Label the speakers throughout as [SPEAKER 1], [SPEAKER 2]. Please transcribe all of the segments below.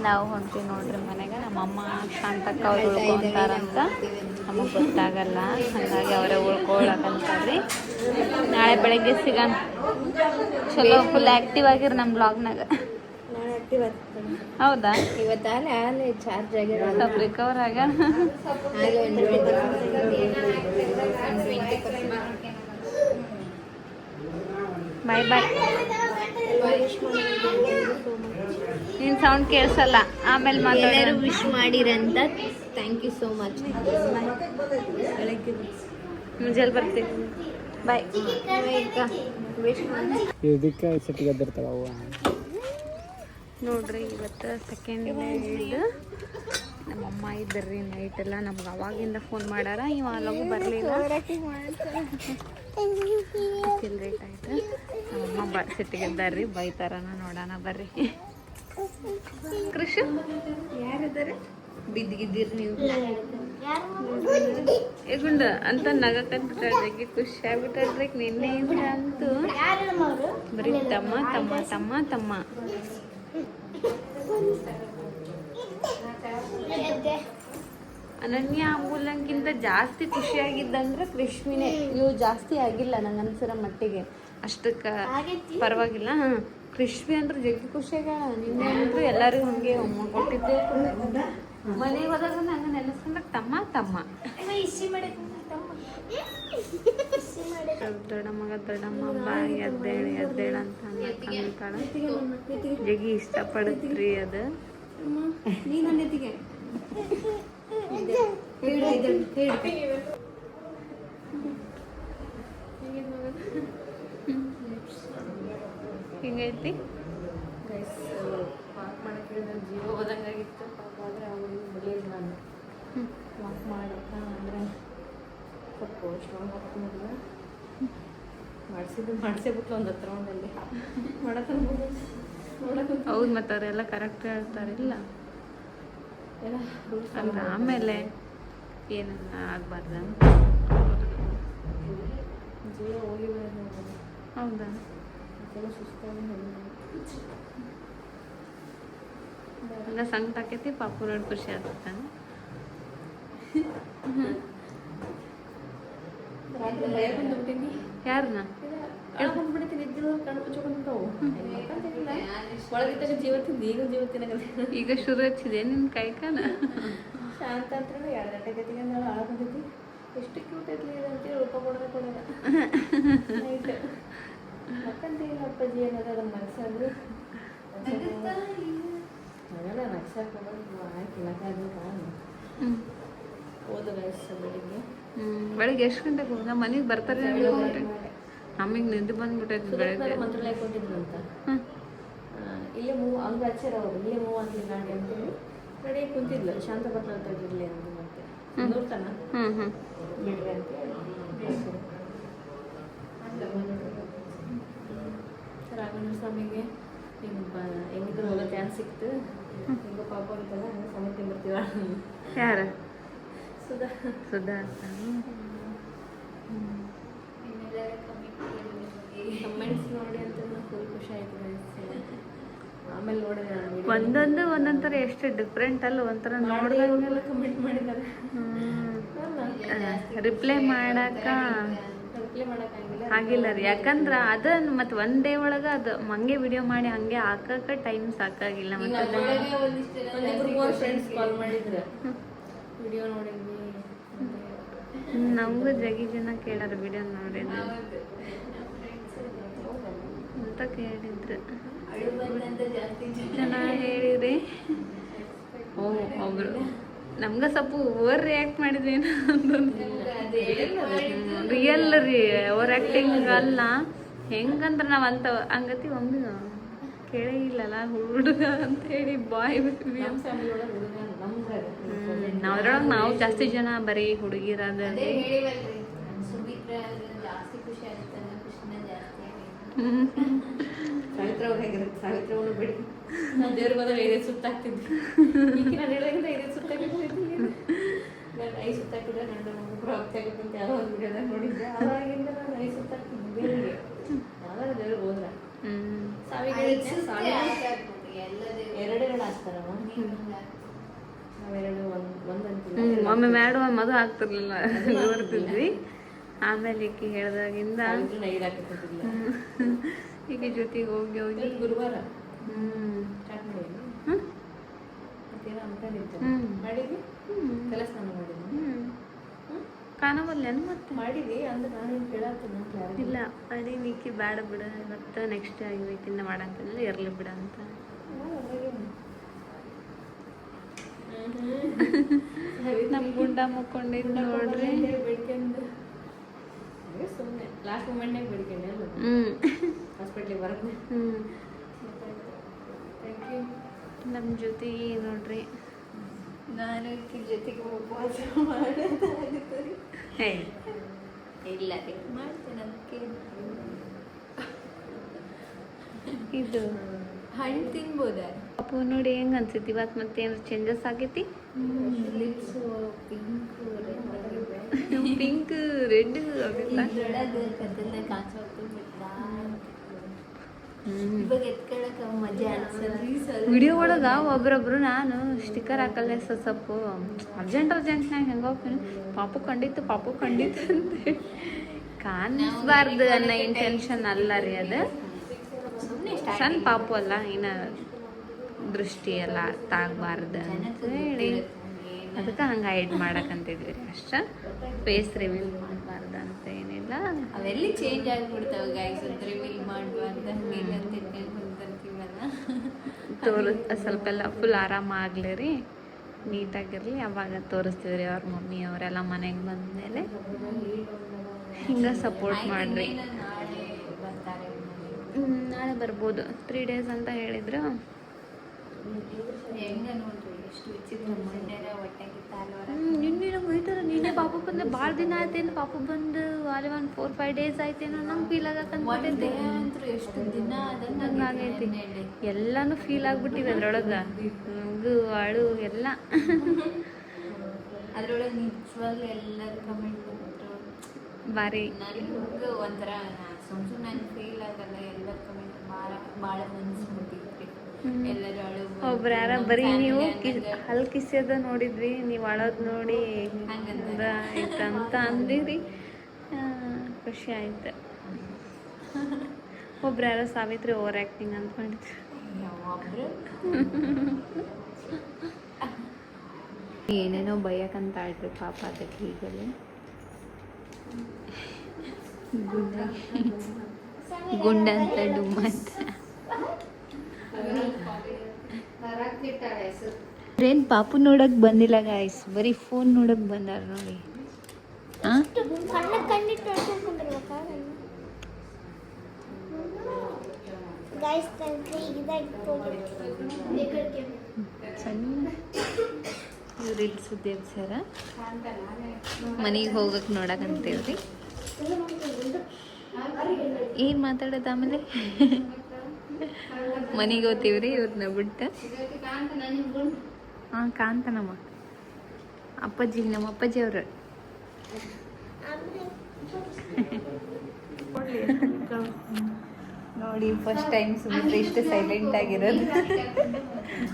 [SPEAKER 1] ನಾವು ಹೊಂಟೀವಿ ನೋಡ್ರಿ ಮನೆಗೆ. ನಮ್ಮಮ್ಮ ಶಾಂತಕ್ಕ ಅವ್ರು ಉಳ್ಕೊಂತಾರಂತ ನಮಗೆ ಗೊತ್ತಾಗಲ್ಲ, ಹಾಗಾಗಿ ಅವರೇ ಉಳ್ಕೊಳಕಂತಾರ್ರಿ. ನಾಳೆ ಬೆಳಗ್ಗೆ ಸಿಗೋಣ. ಚಲೋ ಫುಲ್ ಆ್ಯಕ್ಟಿವ್ ಆಗಿರಿ ನಮ್ಮ ಬ್ಲಾಗ್ನಾಗ. ಹೌದಾ?
[SPEAKER 2] ಇವತ್ತು ಚಾರ್ಜ್ ಆಗಿರೋ
[SPEAKER 1] ಸ್ವಲ್ಪ ರಿಕವರ್ ಆಗ. ಬಾಯ್ ಬಾಯ್. ನಿನ್ನ ಸೌಂಡ್ ಕೇಳಿಸಲ್ಲ, ಆಮೇಲೆ
[SPEAKER 2] ಎಲ್ಲರೂ ವಿಶ್ ಮಾಡಿರಂತ. Thank you so much.
[SPEAKER 1] ಮುಂಜಾನೆ ಬರ್ತೀವಿ. ಬಾಯ್.
[SPEAKER 3] ಇದಕ್ಕೆ ಸಿಟ್ಟಿಗೆದ್ದಿರ್ತಾವ ಅವು
[SPEAKER 1] ನೋಡ್ರಿ. ಇವತ್ತು ಸೆಕೆಂಡ್ ಇದು ನಮ್ಮಮ್ಮ ಇದ್ದರ್ರಿ ನೈಟ್ ಎಲ್ಲ. ನಮ್ಗೆ ಅವಾಗಿಂದ ಫೋನ್ ಮಾಡ್ಯಾರ, ಇವ ಲಗು ಬರಲಿಲ್ಲ. ಲೇಟ್ ಆಯ್ತು. ನಮ್ಮಮ್ಮ ಸಿಟ್ಟಿಗೆದ್ದಾರ್ರಿ, ಬೈತಾರನ ನೋಡೋಣ ಬರ್ರಿ. ಕೃಷಿ
[SPEAKER 2] ಯಾರಿದ್ದಾರೆ? ಬಿದ್ದಿಗಿದ್ದೀರಿ ನೀವು.
[SPEAKER 1] ಈಗುಂಡ ಅಂತ ನಗಕಂತ ಖುಷಿ ಆಗ್ಬಿಟ್ರಿ. ನಿನ್ನೆಯಿಂದ ಅಂತೂ ಬರೀ ತಮ್ಮ ತಮ್ಮ ತಮ್ಮ ತಮ್ಮ. ಅನನ್ಯ ಅಂಬುಲಂಗಿಂತ ಜಾಸ್ತಿ ಖುಷಿಯಾಗಿದ್ದಂದ್ರೆ ಕೃಷ್ಣಿನೇ. ನೀವು ಜಾಸ್ತಿ ಆಗಿಲ್ಲ ನಂಗೆ ಅನ್ಸಿರೋ ಮಟ್ಟಿಗೆ, ಅಷ್ಟಕ್ಕೆ ಪರವಾಗಿಲ್ಲ. ಹಾಂ, ಕೃಷ್ಣಿ ಅಂದ್ರೆ ಜಗ್ಗಿ ಖುಷಿಯಾಗ. ನಿನ್ನೆ ಅಂದ್ರೆ ಎಲ್ಲರಿಗೂ ಹಂಗೆ ಅಮ್ಮ ಕೊಟ್ಟಿದ್ದೆ. ಮನೆಗೆ ಹೋದಾಗ ನಂಗೆ ನೆನೆಸ್ಕೊಂಡ್ರೆ ತಮ್ಮ ತಮ್ಮ. ದೊಡ್ಡಮ್ಮ ಬಾ ಎದ್ದೇಳ ಎದ್ದೇಳ ಅಂತ ಅಂತಾಳ. ಜಗ್ಗಿ ಇಷ್ಟಪಡುತ್ರಿ ಅದು. ಹಿಂಗೈತಿ ಗೈಸ್. ವಾಕ್ ಮಾಡಕ್ಕೆ ಜೀವ ಹೋದಂಗಾಗಿತ್ತು ಪಾಪ. ಆದರೆ ಅವಳು ಬಿಡಲಿಲ್ಲ. ನಾನು ವಾಕ್ ಮಾಡಕ್ಕ ಅಂದರೆ ಸ್ವಲ್ಪ ಸ್ಟ್ರಾಂಗ್ ಆಗ್ತಿಲ್ಲ. ಮಾಡಿಸೇಬಿಟ್ಲು ಒಂದು 10 ರೌಂಡಲ್ಲಿ ಮಾಡಕ್ಕೆ. ಹೌದು, ಮತ್ತು ಅವರೆಲ್ಲ ಕರೆಕ್ಟ್ ಹೇಳ್ತಾರಿಲ್ಲ ಎಲ್ಲ ಅಂದ್ರೆ ಆಮೇಲೆ ಏನನ್ನ ಆಗಬಾರ್ದು ಅಂತ ಜೀವ ಹೋಗಿಬಾರ್ದು. ಹೌದಾ? ಸುಸ್ತಾಗಿ ಹಂಗೆ ಸಂಕಟ ಆಕೈತಿ. ಪಾಪು ನೋಡಿ ಖುಷಿ ಆಗ್ತಾನೆ. ಯಾರನ್ನ ಈಗ ಶುರು ಹಚ್ಚಿದೆ ನಿನ್ನ ಕೈ ಕಾಲ.
[SPEAKER 2] ಶಾಂತ ಅಂತ 2 ಗಂಟೆಗೆ ಆಳಕಂತೈತಿ. ಎಷ್ಟು ಕ್ಯೂಟ್ ಐತ್ಲಿ ಅಂತೇಳಿ ರೂಪ ಕೊಡೋದ ನೈಟ್ ಮಕ್ಕಂತೀವಿ. ಅಪ್ಪಾಜಿ ಅನ್ನೋದು ಅದನ್ನು ನಗ್ಸಾದ್ರು ಅದೆಲ್ಲ ನಗ್ಸಕ್ಕೆ ಹೋಗೋದು ಆಯ್ತು. ಓದು ವಯಸ್ಸು ಬೆಳಿಗ್ಗೆ.
[SPEAKER 1] ಬೆಳಿಗ್ಗೆ ಎಷ್ಟು ಗಂಟೆಗೆ ಹೋಗ? ಮನೆಗೆ ಬರ್ತಾರೆ ನಮಗೆ ನಿದ್ದೆ ಬಂದ್ಬಿಟ್ಟೈತಿ ಬೆಳಗ್ಗೆ.
[SPEAKER 2] ಮಂತ್ರಾಲಯ ಕೊಟ್ಟಿದ್ರು ಅಂತ ಇಲ್ಲೇ ಅವ್ರು ಹಚ್ಚಾರ. ಅವರು ಇಲ್ಲೇ ಆಗಲಿ ಗಾಡಿ ಅಂತೇಳಿ ರೆಡಿ ಕುಂತಿದ್ಲು. ಶಾಂತ ಬರ್ತಾ ಇರಲಿ ಅಂತ ಮತ್ತೆ ನೋಡ್ತಾನ ಬಿಡ್ರಿ ಅಂತೇಳಿ ರಾಘವೇಂದ್ರ ಸ್ವಾಮಿಗೆ ಹೆಂಗಿದ್ರು ಹೋಗೋ ಚಾನ್ಸ್ ಸಿಕ್ತು. ಹಿಂಗೆ ಪಾಪ ಅಂತಲ್ಲ ಹಂಗೆ ಸಮಯ ತಿಂದಿರ್ತೀವ.
[SPEAKER 1] ಯಾರು?
[SPEAKER 2] ಸುಧಾ.
[SPEAKER 1] ಸುಧಾ
[SPEAKER 2] ಕಮೆಂಟ್ಸ್ ನೋಡಿ ಅಂತ ಫುಲ್ ಖುಷಿ ಆಯ್ತು. ಆಮೇಲೆ ನೋಡಿದ್ರೆ
[SPEAKER 1] ಒಂದೊಂಥರ ಎಷ್ಟು ಡಿಫ್ರೆಂಟ್ ಅಲ್ಲ. ಒಂಥರ ನೋಡಿದಾಗೆಲ್ಲ
[SPEAKER 2] ಕಮೆಂಟ್ ಮಾಡಿದ್ದಾರೆ.
[SPEAKER 1] ರಿಪ್ಲೈ ಮಾಡಕ್ಕ ಆಗಿಲ್ಲ ರೀ. ಯಾಕಂದ್ರೆ ಅದನ್ನ ಮತ್ತೆ ಒಂದೇ ಒಳಗೆ ಅದು ಹಂಗೆ ವಿಡಿಯೋ ಮಾಡಿ ಹಂಗೆ ಹಾಕಕ್ಕೆ ಟೈಮ್ ಸಾಕಾಗಿಲ್ಲ. ಮತ್ತೆ
[SPEAKER 2] ಫ್ರೆಂಡ್ಸ್ ಕಾಲ್ ಮಾಡಿದ್ರು ವಿಡಿಯೋ ನೋಡಿದ್ವಿ.
[SPEAKER 1] ನಮಗೂ ಜಗಿ ಜನ ಕೇಳಾರ ವಿಡಿಯೋ ನೋಡಿದ್ರು ಅಂತ ಕೇಳಿದ್ರು. ಚೆನ್ನಾಗಿ ಹೇಳಿದ್ರಿ. ಒಬ್ರು ನಮ್ಗೆ ಸ್ವಲ್ಪ ಓವರ್ ರಿಯಾಕ್ಟ್ ಮಾಡಿದ್ವಿ ರಿಯಲ್ ರೀ. ಓವರ್ ಆ್ಯಕ್ಟಿಂಗ್ ಅಲ್ಲ. ಹೆಂಗಂದ್ರೆ ನಾವು ಅಂತ ಹಂಗತಿ ಒಮ್ಮೆ ಕೇಳೇ ಇಲ್ಲಲ್ಲ ಹುಡುಗ ಅಂತ ಹೇಳಿ ಬಾಯ್ ನಾವ್ರೊಳಗೆ ನಾವು ಜಾಸ್ತಿ ಜನ ಬರೀ ಹುಡುಗಿರದ.
[SPEAKER 2] ಸಾವಿತ್ರ ಅವ್ರು ಹೇಗಿರುತ್ತೆ? ಸಾವಿತ್ರ ಅವನು ಬಿಡಿ ನಾನು ದೇವ್ರ ಬದಲು 5 ಸುತ್ತಾಕ್ತಿದ್ವಿ. ಈಗ ನಾನು ಹೇಳೋದ್ರಿಂದ 5 ಸುತ್ತಾಕಿದ್ವಿ. ನಾನು 5 ಸುತ್ತಾಕಿದ್ರೆ ಗಂಡ ಮಗು ಆಗ್ತಾಗತ್ತಂತ ಯಾರೋ ಒಂದು ವಿಡಿಯೋದಾಗ ನೋಡಿದ್ದೆ. ಅವಾಗಿಂದ ನಾನು 5 ಸುತ್ತಾಕ್ತಿದ್ದೆ ದೇವರಿಗೆ. ಯಾವ್ದಾದ್ರು ದೇವ್ರಿಗೆ ಹೋದ್ರ ಸಾವಿಗೆ 2 ಹಾಕ್ತಾರವ. ನಾವೆರಡು ಒಂದು
[SPEAKER 1] ಒಮ್ಮೆ ಮಾಡುವ ಮದುವೆ ಆಗ್ತಿರ್ಲಿಲ್ಲ ಬರ್ತಿದ್ವಿ. ಆಮೇಲೆ ಈಕೆ ಹೇಳ್ದಾಗಿಂದ
[SPEAKER 2] ನೈದು ಹಾಕಿರ್ತಿಲ್ಲ.
[SPEAKER 1] ಈಕೆ ಜೊತೆಗೆ ಹೋಗಿ ಹೋಗಿ
[SPEAKER 2] ಗುರುವಾರ
[SPEAKER 1] ಹ್ಞೂ
[SPEAKER 2] ಸ್ಟಾರ್ಟ್ ಮಾಡಿದ್ವಿ. ಮತ್ತೇನೋ ಅನ್ಕೊಂಡಿದ್ದೆ
[SPEAKER 1] ಹ್ಮ್.
[SPEAKER 2] ಮಾಡಿದ್ವಿ. ತಲೆ ಸ್ನಾನ ಮಾಡಿದ್ವಿ.
[SPEAKER 1] ಕಾಣವಲ್ಲೇನು ಮತ್ತೆ
[SPEAKER 2] ಮಾಡಿದ್ವಿ ಅಂದ್ರೆ ನಾನು ಕೇಳತ್ತೀನಿ ಕ್ಲಾರಿಟಿ
[SPEAKER 1] ಇಲ್ಲ ಅಡಿ ನೀಕಿ ಬೇಡ ಬಿಡ ಇವತ್ತು ನೆಕ್ಸ್ಟ್ ಇವತ್ತಿಂದ ಮಾಡಂತಂದ್ರೆ ಇರಲಿ ಬಿಡ ಅಂತ. ನಮ್ಮ ಗುಂಡ ಮುಕ್ಕೊಂಡಿದ್ದು ನೋಡ್ರಿ.
[SPEAKER 2] ಬೇಡ್ಕೊಂಡು ಸುಮ್ಮನೆ ಲಾಸ್ಟ್ ಮೂಮೆಂಟ್ನಾಗ ಬೇಡ್ಕೊಂಡೆ ಅಲ್ಲ
[SPEAKER 1] ಹ್ಞೂ
[SPEAKER 2] ಹಾಸ್ಪಿಟ್ಲಿಗೆ ಬರೋದು.
[SPEAKER 1] ಹ್ಞೂ
[SPEAKER 2] ಥ್ಯಾಂಕ್ ಯು.
[SPEAKER 1] ನಮ್ಮ ಜೊತೆಗೆ ನೋಡ್ರಿ
[SPEAKER 2] ನಾನು ಜೊತೆಗೆ ಉಪವಾಸ ಮಾಡೋದಾಗುತ್ತೆ.
[SPEAKER 1] ಹೇ
[SPEAKER 2] ಇಲ್ಲ ಮಾಡ್ತೇನೆ ಅದಕ್ಕೆ.
[SPEAKER 1] ಇದು
[SPEAKER 2] ಹಣ್ಣು ತಿನ್ಬೋದಾ?
[SPEAKER 1] ಪಾಪು ನೋಡಿ ಹೆಂಗೆ ಅನ್ಸೈತಿ ಇವತ್ತು ಮತ್ತೆ ಏನಾದ್ರು ಚೇಂಜಸ್ ಆಗೈತಿ.
[SPEAKER 2] ಲಿಪ್ಸು ಪಿಂಕು
[SPEAKER 1] ಪಿಂಕ್ ರೆಡ್ ಆಗುತ್ತಾ?
[SPEAKER 2] ಕದ್ದಲ್ಲ ಇವಾಗ ಎತ್ಕೊಳಕ್ಕೆ ಮಜಾ ಅನ್ಸಲ್ಲ.
[SPEAKER 1] ವಿಡಿಯೋ ಒಳಗೆ ಒಬ್ರೊಬ್ರು ನಾನು ಸ್ಟಿಕ್ಕರ್ ಹಾಕಲ್ಲ ಸೊಪ್ಪು ಅರ್ಜೆಂಟ್ನಾಗ ಹೆಂಗೆ ಹೋಗ್ತೀನಿ ಪಾಪು ಕಂಡಿತ್ತು ಅಂತ ಕಾಣಿಸ್ಬಾರ್ದು ಅನ್ನೋ ಇಂಟೆನ್ಷನ್ ಅಲ್ಲ ರೀ ಅದು. ಸಣ್ಣ ಪಾಪು ಅಲ್ಲ ಇನ್ನ ದೃಷ್ಟಿ ಎಲ್ಲ ತಾಗಬಾರ್ದು ಅಂತ ಹೇಳಿ ಅದಕ್ಕೆ ಹಂಗೆ ಹೈಡ್ ಮಾಡಕ್ಕಂತಿದ್ವಿ ರೀ ಅಷ್ಟೇ. ಫೇಸ್ ರಿವೀಲ್ ಮಾಡಬಾರ್ದು ಅಂತ ಏನಿಲ್ಲ.
[SPEAKER 2] ಅವೆಲ್ಲಿ ಚೇಂಜ್ ಆಗಿಬಿಡ್ತಾವೆ ಗೈಸ್. ಅಂತ ರಿವೀಲ್ ಮಾಡಬಾರ್ದು ಹಂಗೆ ಅಂತ ಕುಂತಿರ್ತೀವಲ್ಲ.
[SPEAKER 1] ಸ್ವಲ್ಪ ಎಲ್ಲ ಫುಲ್ ಆರಾಮಾಗಲಿ ರೀ, ನೀಟಾಗಿರಲಿ, ಅವಾಗ ತೋರಿಸ್ತೀವಿ ರೀ ಅವ್ರ ಮಮ್ಮಿ ಅವರೆಲ್ಲ ಮನೆಗೆ ಬಂದಮೇಲೆ. ಹಿಂಗೆ ಸಪೋರ್ಟ್ ಮಾಡಿರಿ. ನಾಳೆ ಬರ್ಬೋದು 3 days ಅಂತ ಹೇಳಿದ್ರು.
[SPEAKER 2] ಹೆಂಗೆ ನೋಡ್ರಿ ಎಷ್ಟು ವಿಚಿತ್ರ. ಮೊನ್ನೆರ ಹೊಟ್ಟೆಗಿತ್ತ ಅಲ್ವರ.
[SPEAKER 1] ನಿನ್ನೆ ಹೋಯ್ತಾರೆ ನಿನ್ನೆ ಪಾಪು ಬಂದು ಭಾಳ ದಿನ ಆಯ್ತೇನು ಪಾಪು ಬಂದು ಅಲ್ಲಿ ಒಂದು 4-5 days ಆಯ್ತೇನೋ ನಂಗೆ ಫೀಲ್ ಆಗಕ್ಕಂತೈತಿ.
[SPEAKER 2] ಎಷ್ಟು ದಿನ
[SPEAKER 1] ಹಂಗೆ ಆಗೈತಿ. ಎಲ್ಲನೂ ಫೀಲ್ ಆಗ್ಬಿಟ್ಟಿವಿ ಅದ್ರೊಳಗೆ, ನಗು ಅಳು ಎಲ್ಲ.
[SPEAKER 2] ಅದ್ರೊಳಗೆ ನಿಜವಾಗ್ಲೂ ಎಲ್ಲರೂ ಕಮೆಂಟ್ ಕೊಟ್ಟರು
[SPEAKER 1] ಭಾರಿ.
[SPEAKER 2] ನನಗೆ ಒಂಥರ ಸುಮ್ಮನೆ ನಂಗೆ ಫೀಲ್ ಆಗಲ್ಲ. ಎಲ್ಲರ ಕಮೆಂಟ್ ಭಾಳ ಅನ್ಸ್ಬಿಟ್ಟಿದ್ರಿ. ಎಲ್ಲರೂ ಅಳು.
[SPEAKER 1] ಒಬ್ರು ಯಾರ ಬರೀ ನೀವು ಹಲ್ ಕಿಸ್ಯೋದ ನೋಡಿದ್ವಿ, ನೀವು ಅಳೋದು ನೋಡಿ ಆಯ್ತಂತ ಅಂದಿರಿ. ಖುಷಿ ಆಯ್ತು. ಒಬ್ರು ಯಾರೋ ಸಾವಿತ್ರಿ ಓವರ್ ಆ್ಯಕ್ಟಿಂಗ್ ಅಂತ ಮಾಡಿದ್ರು.
[SPEAKER 2] ಒಬ್ರು
[SPEAKER 1] ಏನೇನೋ ಬೈಯಕ್ಕಂತ ಆಡ್ರಿ ಪಾಪ ಅದಕ್ಕೆ ಈಗಲೇ ಗುಂಡ ಅಂತ ಡುಮ್ಮ ಅಂತ. ಏನ್ ಪಾಪು ನೋಡಕ್ ಬಂದಿಲ್ಲ ಗಾಯ್ಸ್, ಬರೀ ಫೋನ್ ನೋಡಕ್ ಬಂದಾರ ನೋಡಿ. ಇವ್ರು ಇಲ್ಲಿ ಸುದ್ದಿ ಸರ ಮನೆಗೆ ಹೋಗಕ್ ನೋಡಕಂತೀವ್ರಿ. ಏನ್ ಮಾತಾಡೋದು ಆಮೇಲೆ ಮನೆಗೆ ಹೋಗ್ತೀವ್ರಿ ಇವ್ರನ್ನ ಬಿಟ್ಟು. ಹಾಂ ಕಾಂತನಮ್ಮ ಅಪ್ಪಾಜಿ, ನಮ್ಮ ಅಪ್ಪಾಜಿ ಅವರು. ನೋಡಿ ಫಸ್ಟ್ ಟೈಮ್ ಸುಮ್ಮನೆ ಇಷ್ಟು ಸೈಲೆಂಟ್ ಆಗಿರೋದು.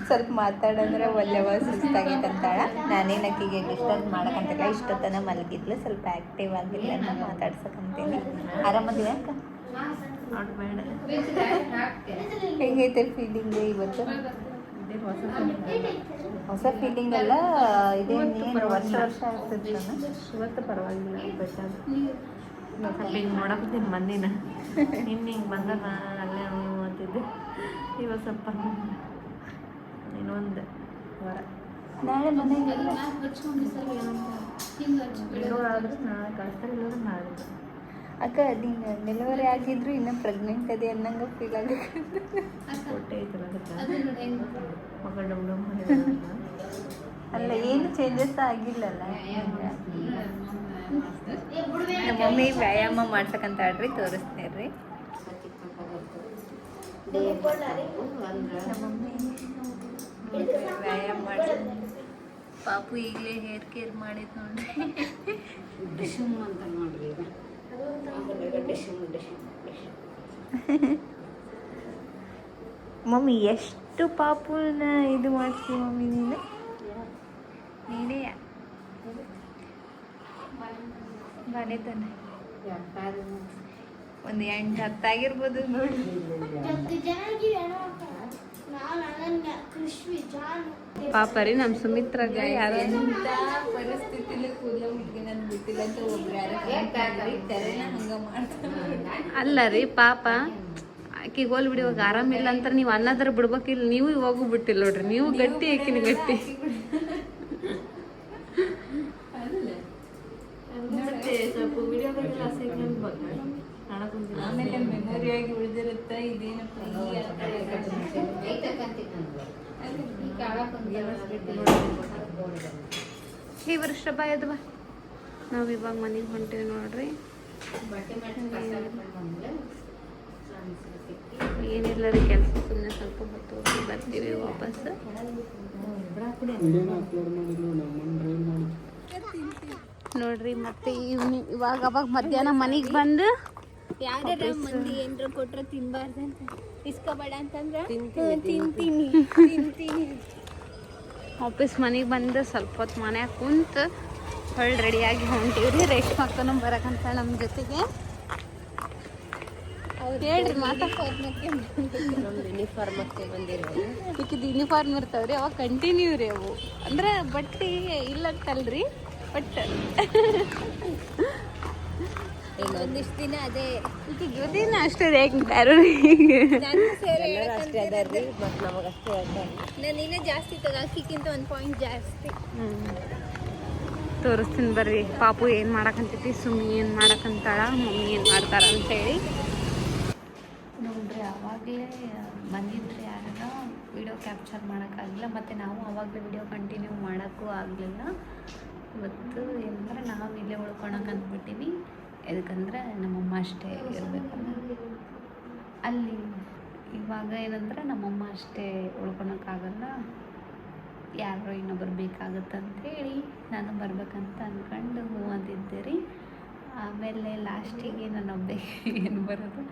[SPEAKER 1] ಸ್ವಲ್ಪ ಮಾತಾಡಂದ್ರೆ ಒಳ್ಳೆವ ಸುಸ್ತಾಗಿತ್ತಂತಾಳ. ನಾನೇನು ಆಕಿಗೆ ಡಿಸ್ಟರ್ಬ್ ಮಾಡಕ್ಕಂತಿಲ್ಲ. ಇಷ್ಟೊತ್ತನ ಮಲಗಿದ್ಲು, ಸ್ವಲ್ಪ ಆ್ಯಕ್ಟಿವ್ ಆಗಿಲ್ಲ ಅಂತ ಮಾತಾಡ್ಸಕ್ಕಂತೀನಿ. ಆರಾಮದಿಲ್ಲ ಅಕ್ಕ? ನೋಡ್ಬೇಡ ಹೆಂಗೈತೆ ಫೀಲಿಂಗ್ ಇವತ್ತು? ಹೊಸ ಫೀಲಿಂಗ್ ಅಲ್ಲ, ಇದೇನು ವರ್ಷ ಆಗ್ತದೆ.
[SPEAKER 2] ಇವತ್ತು ಪರವಾಗಿಲ್ಲ, ಬೆಟರ್. ಸ್ವಲ್ಪ ಹಿಂಗೆ ನೋಡಕತ್ತೀನಿ ಮಂದಿನ. ನಿನ್ನೆ ಹಿಂಗೆ ಬಂದಾಗ ಅಲ್ಲೇ ಅಂತಿದ್ದೆ. ಇವತ್ತು ಸ್ವಲ್ಪ ಇನ್ನೊಂದು ವಾರ
[SPEAKER 1] ನಾಳೆ ಮನೆಗೆಲ್ಲ
[SPEAKER 2] ಆದ್ರೆ ನಾಳೆ ಕಳಿಸ್ತಾರೆ, ಇಲ್ಲದ್ರೆ ನಾಳೆ.
[SPEAKER 1] ಅಕ್ಕ ನೀನು ಡೆಲಿವರಿ ಆಗಿದ್ರು ಇನ್ನೂ ಪ್ರೆಗ್ನೆಂಟ್ ಅದೇ ಅನ್ನಂಗೆ ಫೀಲ್ ಆಗಕ್ಕೆ.
[SPEAKER 2] ಹೊಟ್ಟೆ ಐತಲ್ಲ ಮಗ ಡಮ್ ಡಮ್
[SPEAKER 1] ಅಲ್ಲ ಏನು ಚೇಂಜಸ್ ಆಗಿಲ್ಲಲ್ಲ. ನಮ್ಮ ಮಮ್ಮಿ ವ್ಯಾಯಾಮ ಮಾಡ್ಸಕ್ಕಂತ ಆಡ್ರಿ, ತೋರಿಸ್ತೇನೆ. ನಮ್ಮ ಮಮ್ಮಿ ವ್ಯಾಯಾಮ ಮಾಡ್ಸ. ಪಾಪು ಈಗಲೇ ಹೇರ್ ಕೇರ್ ಮಾಡಿದ್ ನೋಡ್ರಿ.
[SPEAKER 2] ಅಂತ ನೋಡ್ರಿ.
[SPEAKER 1] ಮಮ್ಮಿ ಎಷ್ಟು ಎಷ್ಟು ಪಾಪುನ ಇದು ಮಾಡ್ತೀವಿ ಮಮ್ಮಿ ನೀನು ನೀನೇ ಬಾನೆ ತಾನೆ ಒಂದು 8-10 ಆಗಿರ್ಬೋದು ನೋಡಿ. ಪಾಪ ರೀ ನಮ್ಮ ಸುಮಿತ್ರಾಗ ಯಾರೋ
[SPEAKER 2] ಪರಿಸ್ಥಿತಿಲಿ ಕೂದಲ ಮುಟ್ಗೆ ನಾನು ಬಿಟ್ಟಿಲ್ಲ ಅಂತ ಒಬ್ರು ಹಂಗ ಮಾಡ್ತಾರೆ.
[SPEAKER 1] ಅಲ್ಲ ರೀ ಪಾಪ ಆಕಿಗೆ ಹೋಲ್ ಬಿಡಿ ಇವಾಗ ಆರಾಮಿಲ್ಲ ಅಂತ ನೀವು ಅನ್ನದ್ರ ಬಿಡ್ಬೇಕಿಲ್ಲ, ನೀವು ಇವಾಗೂ ಬಿಟ್ಟಿಲ್ಲ ನೋಡ್ರಿ, ನೀವು ಗಟ್ಟಿ ಆಕಿನ ಗಟ್ಟಿ.
[SPEAKER 2] ಸ್ವಲ್ಪ ವಿಡಿಯೋಗಳೆಲ್ಲ ಆಮೇಲೆ ಮೆಮೊರಿಯಾಗಿ ಉಳಿದಿರುತ್ತೆ. ಇದೇನಪ್ಪ
[SPEAKER 1] ಈ ವರ್ಷ ಬಾಯದ ಬಾ ನಾವು ಇವಾಗ ಮನೆಗೆ ಹೊಂಟೀವಿ ನೋಡ್ರಿ. ಏನಿಲ್ಲ ರೀ ಕೆಲಸ, ಸುಮ್ಮನೆ ಸ್ವಲ್ಪ ಹೊತ್ತು ಹೋಗಿ ಬರ್ತೀವಿ ವಾಪಸ್. ನೋಡ್ರಿ ಮತ್ತೆ ಇವಾಗ ಅವಾಗ ಮಧ್ಯಾಹ್ನ ಮನೆಗೆ ಬಂದು
[SPEAKER 2] ಯಾರ್ಯಾರ ಮಂದಿ ಏನ್ರ ಕೊಟ್ರ ತಿನ್ಬಾರ್ದಂತ ಇಸ್ಕೋಬೇಡ ಅಂತಂದ್ರ ತಿಂತೀನಿ.
[SPEAKER 1] ವಾಪಸ್ ಮನೆಗೆ ಬಂದು ಸ್ವಲ್ಪ ಹೊತ್ತು ಮನ್ಯಾಗ ಕುಂತು ಹೊಳ್ಳಿ ರೆಡಿಯಾಗಿ ಹೊಂಟೀವ್ರಿ. ರೇಷ್ಮೆ ಅಕ್ಕನೂ ಬರಕಂತ ನಮ್ಮ ಜೊತೆಗೆ. ಹೇಳ್ರಿ
[SPEAKER 2] ಯೂನಿಫಾರ್ಮಕ್ಕೆ ಬಂದಿರೋ
[SPEAKER 1] ಈಕಿದು ಯೂನಿಫಾರ್ಮ್ ಇರ್ತಾವ್ರಿ, ಅವಾಗ ಕಂಟಿನ್ಯೂ ರೀ ಅವು ಅಂದ್ರೆ ಬಟ್ಟೆ ಇಲ್ಲಂತಲ್ರಿ, ಬಟ್
[SPEAKER 2] ಈಗ ಒಂದಿಷ್ಟು ದಿನ ಅದೇ
[SPEAKER 1] ಇವತ್ತಿನ ಅಷ್ಟೇ ರೀ. ಯಾರು
[SPEAKER 2] ಅಷ್ಟೇ ಅದಾರ್ರಿ, ಮತ್ತು ನಮಗೆ ಅಷ್ಟೇ ನಾನು ಇನ್ನೂ ಜಾಸ್ತಿ ತಗಾಕಿಕ್ಕಿಂತ 1 ಪಾಯಿಂಟ್ ಜಾಸ್ತಿ.
[SPEAKER 1] ತೋರಿಸ್ತೀನಿ ಬರ್ರಿ. ಪಾಪು ಏನು ಮಾಡಕ್ಕಂತೈತಿ, ಸುಮ್ಮಿ ಏನು ಮಾಡಕ್ಕಂತಾಳ, ಮಮ್ಮಿ ಏನು ಮಾಡ್ತಾರ ಅಂತೇಳಿ ನೋಡ್ರಿ. ಅವಾಗಲೇ ಬಂದಿದ್ರಿ ಯಾರಾಗ ವಿಡಿಯೋ ಕ್ಯಾಪ್ಚರ್ ಮಾಡೋಕ್ಕಾಗಲಿಲ್ಲ, ಮತ್ತು ನಾವು ಅವಾಗಲೇ ವಿಡಿಯೋ ಕಂಟಿನ್ಯೂ ಮಾಡೋಕ್ಕೂ ಆಗಲಿಲ್ಲ. ಇವತ್ತು ಏನಂದ್ರೆ ನಾವು ಇಲ್ಲೇ ಉಳ್ಕೊಳಕ್ಕೆ ಅಂದ್ಬಿಟ್ಟಿವಿ. ಎದಕ್ಕಂದ್ರೆ ನಮ್ಮಮ್ಮ ಅಷ್ಟೇ ಇರಬೇಕಲ್ಲ ಅಲ್ಲಿ. ಇವಾಗ ಏನಂದ್ರೆ ನಮ್ಮಮ್ಮ ಅಷ್ಟೇ ಉಳ್ಕೊಳಕ್ಕಾಗಲ್ಲ, ಯಾರೋ ಇನ್ನೊಬ್ಬರು ಬೇಕಾಗುತ್ತಂತೇಳಿ ನಾನು ಬರ್ಬೇಕಂತ ಅಂದ್ಕೊಂಡು ಹೂ ಅಂದಿದ್ದೆ ರೀ. ಆಮೇಲೆ ಲಾಸ್ಟಿಗೆ ನಾನು ಒಬ್ಬಕ್ಕೆ ಏನು ಬರೋದು,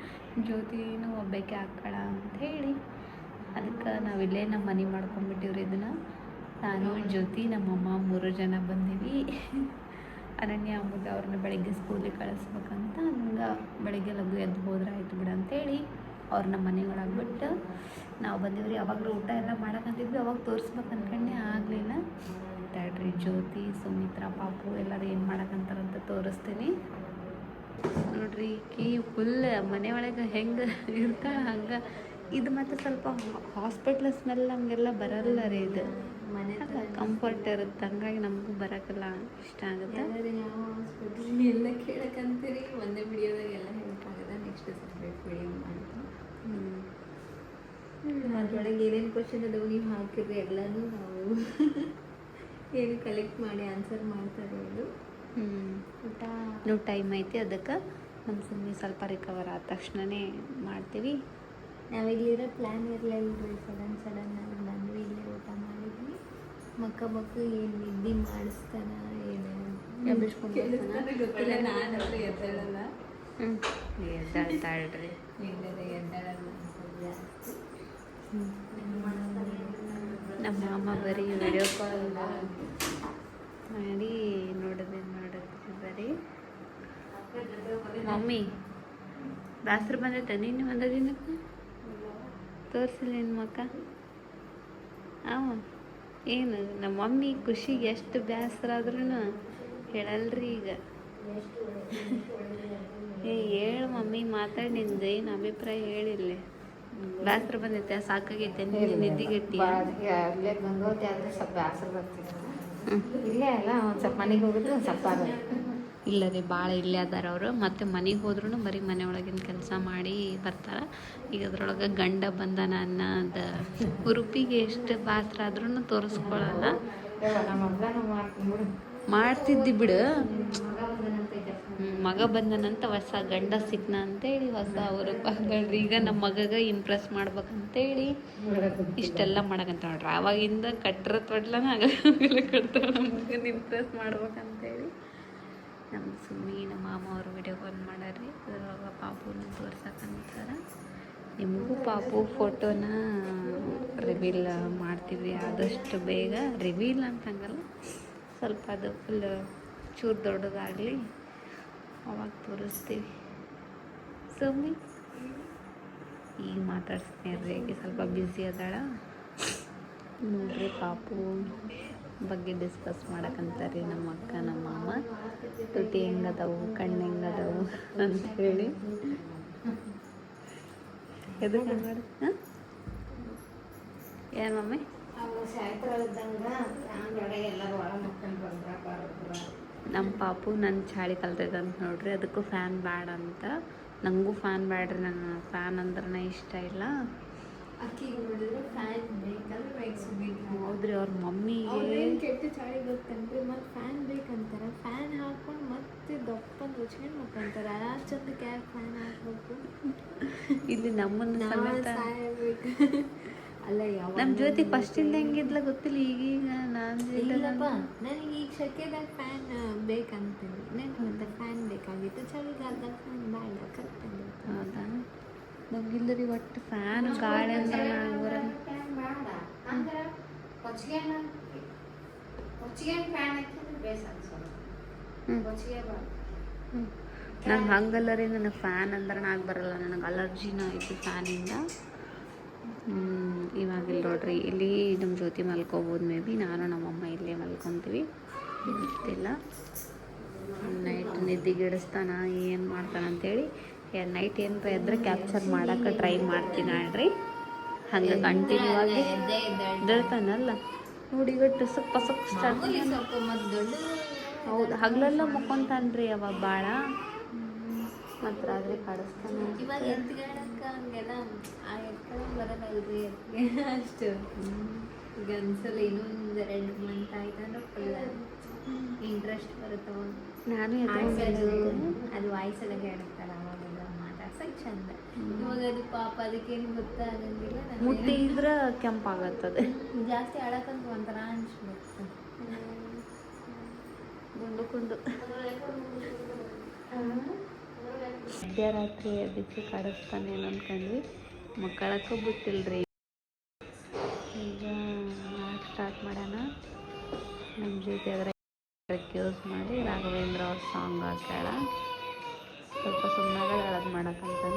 [SPEAKER 1] ಜ್ಯೋತಿನೂ ಒಬ್ಬಕ್ಕೆ ಹಾಕೋಣ ಅಂಥೇಳಿ ಅದಕ್ಕೆ ನಾವಿಲ್ಲೇ ನಮ್ಮ ಮನೆ ಮಾಡ್ಕೊಂಡ್ಬಿಟ್ಟಿವ್ರಿ. ಇದನ್ನು ನಾನು, ಜ್ಯೋತಿ, ನಮ್ಮಮ್ಮ 3 ಜನ ಬಂದೀವಿ. ಅನನ್ಯ ಅಮ್ಮಗ ಅವ್ರನ್ನ ಬೆಳಗ್ಗೆ ಸ್ಕೂಲಿಗೆ ಕಳಿಸ್ಬೇಕಂತ ಹಂಗೆ ಬೆಳಗ್ಗೆ ಲಘು ಎದ್ದು ಹೋದ್ರೆ ಆಯ್ತು ಬಿಡು ಅಂತೇಳಿ ಅವ್ರನ್ನ ಮನೆಯೊಳಗೆ ನಾವು ಬಂದೀವ್ರಿ. ಅವಾಗಲೂ ಊಟ ಎಲ್ಲ ಮಾಡಕ್ಕಂತಿದ್ವಿ, ಅವಾಗ ತೋರಿಸ್ಬೇಕು ಅಂದ್ಕೊಂಡೆ ಆಗಲಿಲ್ಲ. ತಡ್ರಿ, ಜ್ಯೋತಿ, ಸುಮಿತ್ರಾ, ಪಾಪು ಎಲ್ಲರೂ ಏನು ಮಾಡಕ್ಕಂತಾರಂತ ತೋರಿಸ್ತೀನಿ ನೋಡ್ರಿ. ಈಕಿ ಫುಲ್ ಮನೆಯೊಳಗೆ ಹೆಂಗೆ ಇರ್ತಾಳೆ ಹಂಗೆ. ಇದು ಮತ್ತು ಸ್ವಲ್ಪ ಹಾಸ್ಪಿಟ್ಲ್ ಸ್ಮೆಲ್ ಹಂಗೆಲ್ಲ ಬರಲ್ಲ ರೀ, ಇದು
[SPEAKER 2] ಮನೆ
[SPEAKER 1] ಕಂಫರ್ಟ್ ಇರುತ್ತೆ, ಹಂಗಾಗಿ ನಮಗೂ ಬರೋಕ್ಕೆಲ್ಲ ಇಷ್ಟ ಆಗುತ್ತೆ.
[SPEAKER 2] ಯಾವ ಹಾಸ್ಪಿಟಲ್ ಎಲ್ಲ ಕೇಳಕ್ಕಂತೀರಿ, ಒಂದೇ ವಿಡಿಯೋದಾಗ ಎಲ್ಲ ಹೇಳಕ್ಕಾಗದ. ನೆಕ್ಸ್ಟ್ ಸಪ್ರೇಟ್ ವಿಡಿಯೋ ಮಾಡ್ತೀನಿ. ಅದ್ರೊಳಗೆ ಏನೇನು ಕ್ವಶನ್ ಅದಾವೆ ನೀವು ಹಾಕಿದ್ರೆ ಎಲ್ಲನೂ ನಾವು ಏನು ಕಲೆಕ್ಟ್ ಮಾಡಿ ಆನ್ಸರ್ ಮಾಡ್ತಾರೆ. ಅದು ಊಟ
[SPEAKER 1] ನೀವು ಟೈಮ್ ಐತಿ, ಅದಕ್ಕೆ ನಮ್ಮ ಸುಮ್ಮನೆ ಸ್ವಲ್ಪ ರಿಕವರ್ ಆದ ತಕ್ಷಣವೇ ಮಾಡ್ತೀವಿ.
[SPEAKER 2] ನಾವಿಲ್ಲಿರೋ ಪ್ಲ್ಯಾನ್ ಇರಲಿಲ್ಲ ರೀ. ಸಡನ್ ನಾವು ಬಂದ್ವಿ, ಇಲ್ಲೇ ಊಟ ಮಾಡಿದ್ವಿ. ಮಕ್ಕ ಏನು ನಿದ್ದೆ ಮಾಡಿಸ್ತಾನ ಏನು ಗೊತ್ತಿಲ್ಲ. ನಾನು ಎದ್ದಾಳಲ್ಲ,
[SPEAKER 1] ಎದ್ದಾಳ್ತಾಳ್ರಿ.
[SPEAKER 2] ಎದ್ದಾಳಲ್ಲ ಜಾಸ್ತಿ.
[SPEAKER 1] ನಮ್ಮ ಮಾಮ ಬರೀ ವಿಡಿಯೋ ಕಾಲ್ ಮಾಡಿ ನೋಡಿದ್ವಿ ಬರೀ. ಮಮ್ಮಿ ಬೇಸರ ಬಂದೈತೆ ನೀನು ಒಂದು ದಿನಕ್ಕೆ ತೋರಿಸಿಲ್ಲ ನಿಮ್ಮ ಮಕ್ಕ. ಏನು ನಮ್ಮ ಮಮ್ಮಿ ಖುಷಿಗೆ ಎಷ್ಟು ಬೇಸರ ಆದ್ರೂ ಹೇಳಲ್ರಿ ಈಗ. ಹೇಳು ಮಮ್ಮಿ, ಮಾತಾಡಿ ನಿಂದು ಏನು ಅಭಿಪ್ರಾಯ ಹೇಳಿಲ್ಲ. ಬೇಸರ ಬಂದೈತೆ, ಸಾಕಾಗೈತೆ, ನಿದ್ದಿಗೆಟ್ಟಿ
[SPEAKER 2] ಅಲ್ಲೇ ಗಂಗೋತ್ರಿ ಆದರೆ ಸ್ವಲ್ಪ ಬೇಸರ ಬರ್ತಿತ್ತು. ಇಲ್ಲೇ ಅಲ್ಲ, ಒಂದು ಸ್ವಲ್ಪ ಮನೆಗೆ ಹೋಗಿದ್ರೆ ಒಂದು ಸ್ವಲ್ಪ
[SPEAKER 1] ಇಲ್ಲ ರೀ, ಭಾಳ ಇಲ್ಲೇ ಅದಾರ ಅವರು. ಮತ್ತು ಮನೆಗೆ ಹೋದ್ರೂ ಬರೀ ಮನೆ ಒಳಗಿನ ಕೆಲಸ ಮಾಡಿ ಬರ್ತಾರೆ. ಈಗ ಅದ್ರೊಳಗೆ ಗಂಡ ಬಂದನ ಅನ್ನೋದು ಉರುಪಿಗೆ ಎಷ್ಟು ಬೇಸರ ಆದ್ರೂ ತೋರಿಸ್ಕೊಳ್ಳಲ್ಲ. ಮಾಡ್ತಿದ್ದಿ ಬಿಡು, ಮಗ ಬಂದನಂತ ಹೊಸ ಗಂಡ ಸಿಕ್ನ ಅಂತೇಳಿ ಹೊಸ ಉರುಪ ಗಂಡ್ರಿ. ಈಗ ನಮ್ಮ ಮಗಗ ಇಂಪ್ರೆಸ್ ಮಾಡ್ಬೇಕಂತೇಳಿ ಇಷ್ಟೆಲ್ಲ ಮಾಡಕಂತ ನೋಡ್ರಿ. ಆವಾಗಿಂದ ಕಟ್ಟರ ತೊಡ್ಲನ ಆಗಲ್ಲ ಕಟ್ತಾವ ನಮ್ಮ ಮಗನ ಇಂಪ್ರೆಸ್ ಮಾಡ್ಬೇಕಂತೇಳಿ. ನಮ್ಮ ಸುಮ್ಮಿ ನಮ್ಮ ಮಾಮ ಅವರು ವಿಡಿಯೋ ಕಾಲ್ ಮಾಡಾರ್ರಿ. ಅದ್ರೊಳಗೆ ಪಾಪುನ ತೋರ್ಸಕ್ಕಂತಾರ. ನಿಮಗೂ ಪಾಪು ಫೋಟೋನ ರಿವೀಲ್ ಮಾಡ್ತೀವಿ ಆದಷ್ಟು ಬೇಗ. ರಿವೀಲ್ ಅಂತಂಗಲ್ಲ, ಸ್ವಲ್ಪ ಅದು ಫುಲ್ ಚೂರು ದೊಡ್ಡದಾಗಲಿ ಅವಾಗ ತೋರಿಸ್ತೀವಿ. ಸುಮ್ಮಿ ಈಗ ಮಾತಾಡ್ಸ್ತೀನಿ ರೀ, ಸ್ವಲ್ಪ ಬ್ಯುಸಿ ಅದಾಳ ನೋಡ್ರಿ. ಪಾಪು ಬಗ್ಗೆ ಡಿಸ್ಕಸ್ ಮಾಡಕ್ಕಂತಾರೆ ನಮ್ಮ ಅಕ್ಕ ನಮ್ಮ ಮಾಮ. ತುಟಿ ಹೆಂಗದವು, ಕಣ್ಣು ಹೆಂಗದವು ಅಂಥೇಳಿ. ಎದಕ್ಕೆ ಮಾಡಿ ಏನು ಮಮ್ಮಿ? ನಮ್ಮ ಪಾಪು ನನ್ನ ಚಾಳಿ ಕಲ್ತೈತಂತ ನೋಡ್ರಿ, ಅದಕ್ಕೂ ಫ್ಯಾನ್ ಬ್ಯಾಡ ಅಂತ. ನನಗೂ ಫ್ಯಾನ್ ಬ್ಯಾಡ್ರಿ, ನಂಗೆ ಫ್ಯಾನ್ ಅಂದ್ರೆ ಇಷ್ಟ ಇಲ್ಲ.
[SPEAKER 2] ಅಕ್ಕಿಗೆ ನೋಡಿದ್ರೆ ಫ್ಯಾನ್ ಬೇಕಂದ್ರೆ ಬೈಕ್ಸ್
[SPEAKER 1] ಹೌದ್ರಿ, ಅವ್ರ ಮಮ್ಮಿಗೆ
[SPEAKER 2] ಕೆಟ್ಟ ಚಾಳಿ ಗೊತ್ತಂದ್ರೆ ಮತ್ತೆ ಫ್ಯಾನ್ ಬೇಕಂತಾರೆ. ಫ್ಯಾನ್ ಹಾಕೊಂಡು ಮತ್ತೆ ದಪ್ಪನ ರುಚ್ಕೊಂಡು ಮಕ್ಕಂತಾರೆ. ಆ ಚಂದಕ್ಕೆ ಯಾಕೆ ಫ್ಯಾನ್ ಹಾಕ್ಬೇಕು?
[SPEAKER 1] ಇಲ್ಲಿ ನಮ್ಮನ್ನು ಸಮೇತ
[SPEAKER 2] ಸಾಯಬೇಕು. ಅಲ್ಲ ಯಾವ
[SPEAKER 1] ನಮ್ಮ ಜೊತೆ ಫಸ್ಟಿಂದ ಹೆಂಗಿದ್ಲ ಗೊತ್ತಿಲ್ಲ, ಈಗೀಗ
[SPEAKER 2] ಇಲ್ಲಪ್ಪ, ನನಗೆ ಈಗ ಶಕ್ಯದಾಗ ಫ್ಯಾನ್ ಬೇಕಂತೀನಿ. ನಂಗೆ ಮತ್ತೆ ಫ್ಯಾನ್ ಬೇಕಾಗಿತ್ತು, ಚಳಿಗಾಲದಾಗ ಫ್ಯಾನ್ ಬೇಡ. ಕರೆಕ್ಟ್
[SPEAKER 1] ಹೌದಾ? ನಮ್ಗಿಲ್ಲರಿ ಒಟ್ಟು ಫ್ಯಾನ್ ಗಾಳಿ ಅಂದ್ರೆ ಬರಲ್ಲ. ನಂಗೆ ಹಂಗಲ್ಲ ರೀ, ನನಗೆ ಫ್ಯಾನ್ ಅಂದ್ರೆ ನಾಗ ಬರಲ್ಲ. ನನಗೆ ಅಲರ್ಜಿನ ಐತಿ ಫ್ಯಾನಿಂದ. ಇವಾಗಿಲ್ಲ ನೋಡ್ರಿ, ಇಲ್ಲಿ ನಮ್ಮ ಜೊತೆ ಮಲ್ಕೋಬೋದು. ಮೇ ಬಿ ನಾನು ನಮ್ಮಮ್ಮ ಇಲ್ಲೇ ಮಲ್ಕೊತೀವಿ, ಗೊತ್ತಿಲ್ಲ. ನೈಟ್ ನಿದ್ದೆಗಿಡಿಸ್ತಾನ ಏನು ಮಾಡ್ತಾನಂತೇಳಿ ನೈಟ್ ಏನರ ಎದ್ರೆ ಕ್ಯಾಪ್ಚರ್ ಮಾಡೋಕ್ಕೆ ಟ್ರೈ ಮಾಡ್ತೀನಿ ನೋಡ್ರಿ. ಹಂಗೆ ಕಂಟಿನ್ಯೂ ಆಗಿ ಎದ್ದೇಳ್ತಾನಲ್ಲ ನೋಡಿ. ಇವತ್ತು ಸ್ವಲ್ಪ ಸ್ಟಾರ್ಟ್. ಹೌದು, ಹಗಲೆಲ್ಲ ಮುಕ್ಕೊಂತಾನ್ರಿ ಅವ ಭಾಳ. ಮತ್ತು ರಾತ್ರಿ ಕಾಡಿಸ್ತಾನೆ.
[SPEAKER 2] ಇವಾಗ ಎತ್ಗಾಡಕ್ಕೆ ಹಂಗೆಲ್ಲ ಬರೋದಲ್ರಿ ಅಷ್ಟು. ಈಗ ಒಂದ್ಸಲ ಇನ್ನೊಂದು 2 ಮಂತ್ ಆಯ್ತಂದ್ರೆ ಫುಲ್ ಇಂಟ್ರೆಸ್ಟ್ ಬರುತ್ತವ.
[SPEAKER 1] ನಾನು
[SPEAKER 2] ಅದು ವಾಯ್ಸೆಲ್ಲ ಹೇಳ್ತಾರೆ, ಅವಾಗೆಲ್ಲ ಮಾತಾಡ್ಸಕ್ಕೆ ಚಂದ. ಇವಾಗ ಅದು ಪಾಪ ಅದಕ್ಕೇನು ಗೊತ್ತಾಗಂಗಿಲ್ಲ.
[SPEAKER 1] ಮುಟ್ಟಿ ಇದ್ರೆ ಕೆಂಪಾಗತ್ತದ.
[SPEAKER 2] ಜಾಸ್ತಿ ಅಳಕಂತ ಒಂಥರ ಅನ್ಸ್ಬಿಡುತ್ತೆ.
[SPEAKER 1] ಗುಂಡು ಮಧ್ಯರಾತ್ರಿ ಅದಕ್ಕೆ ಕಾಡಿಸ್ತಾನೆ ಅನ್ಕೊಂಡ್ವಿ. ಮಕ್ಕಳಕ್ಕೂ ಬಿಟ್ಟಿಲ್ರಿ. ಈಗ ಸ್ಟಾರ್ಟ್ ಮಾಡೋಣ. ನಮ್ಮ ಜೊತೆ ಅದರ ಯೂಸ್ ಮಾಡಿ ರಾಘವೇಂದ್ರ ಅವ್ರ ಸಾಂಗ್ ಹಾಕ್ಯಾಳ. ಸ್ವಲ್ಪ ಸುಮ್ಮನಾಗ ಅಳದು ಮಾಡಕ್ಕಂತಾನೆ.